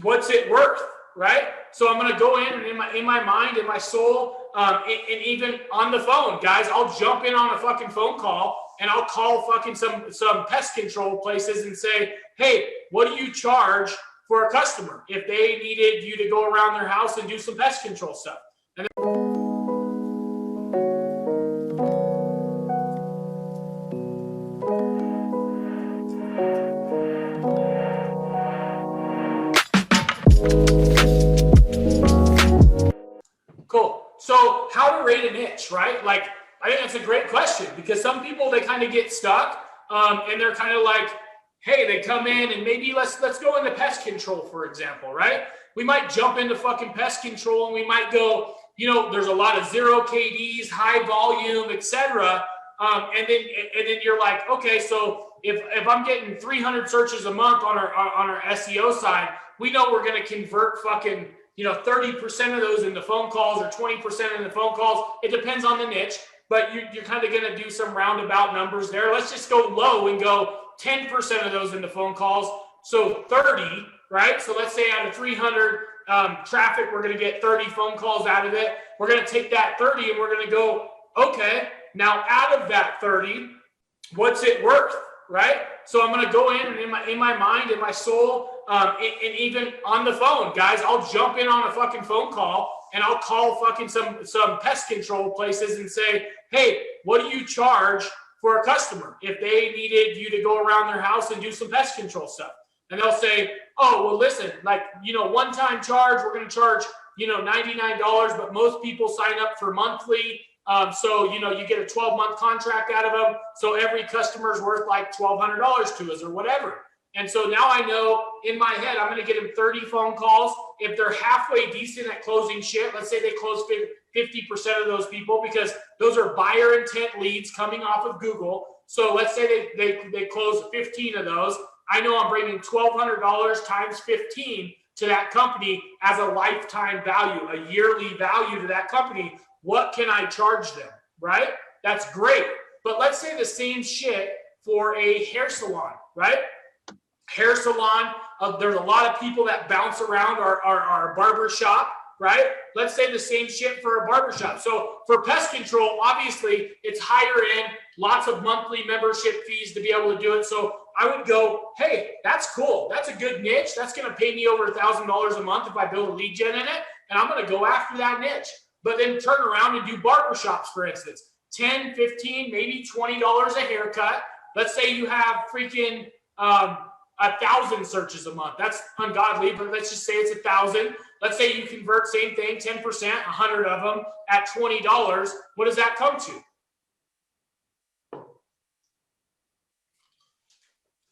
what's it worth, right? So I'm going to go in and in my mind, in my soul, and even on the phone, guys, I'll jump in on a fucking phone call and I'll call fucking some pest control places and say, hey, what do you charge for a customer if they needed you to go around their house and do some pest control stuff? And cool. So how to rate a niche, right? Like, I think that's a great question because some people, they kind of get stuck and they're kind of like, hey, they come in and maybe let's go into pest control, for example, right? We might jump into fucking pest control and we might go, you know, there's a lot of 0 KDs, high volume, etc. And then you're like, okay, so if I'm getting 300 searches a month on our SEO side, we know we're going to convert fucking 30% of those into phone calls or 20% into phone calls. It depends on the niche, but you're kind of going to do some roundabout numbers there. Let's just go low and go 10% of those into phone calls. So 30, right? So let's say out of 300 traffic, we're going to get 30 phone calls out of it. We're going to take that 30 and we're going to go, okay, now out of that 30, what's it worth, right? So I'm going to go in and in my mind, in my soul, and even on the phone, guys, I'll jump in on a fucking phone call and I'll call fucking some pest control places and say, hey, what do you charge for a customer if they needed you to go around their house and do some pest control stuff? And they'll say, oh, well, listen, like, one-time charge, we're going to charge, $99, but most people sign up for monthly. So, you get a 12-month contract out of them. So every customer's worth like $1,200 to us or whatever. And so now I know in my head, I'm going to get them 30 phone calls. If they're halfway decent at closing shit, let's say they close 50% of those people, because those are buyer intent leads coming off of Google. So let's say they close 15 of those. I know I'm bringing $1,200 times 15 to that company as a lifetime value, a yearly value to that company. What can I charge them, right? That's great. But let's say the same shit for a hair salon, right? Hair salon, there's a lot of people that bounce around our barber shop, right? Let's say the same shit for a barbershop. So for pest control, obviously it's higher end, lots of monthly membership fees to be able to do it. So I would go, hey, that's cool. That's a good niche. That's going to pay me over $1,000 a month if I build a lead gen in it. And I'm going to go after that niche. But then turn around and do barbershops, for instance, $10, $15, maybe $20 a haircut. Let's say you have freaking 1,000 searches a month. That's ungodly, but let's just say it's 1,000. Let's say you convert same thing, 10%, 100 of them at $20. What does that come to?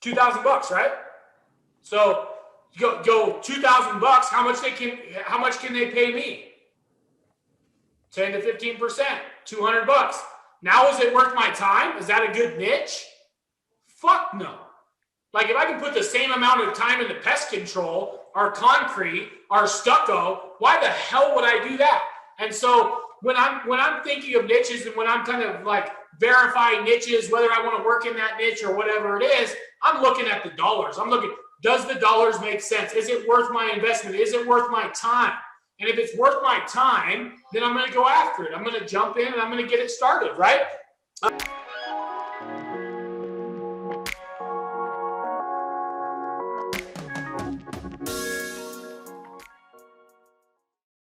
$2,000, right? So go $2,000. How much can they pay me? 10 to 15%, $200. Now, is it worth my time? Is that a good niche? Fuck no. Like, if I can put the same amount of time into pest control, or concrete, or stucco, why the hell would I do that? And so when I'm thinking of niches and when I'm kind of like verifying niches, whether I want to work in that niche or whatever it is, I'm looking at the dollars. I'm looking, does the dollars make sense? Is it worth my investment? Is it worth my time? And if it's worth my time, then I'm going to go after it. I'm going to jump in and I'm going to get it started, right?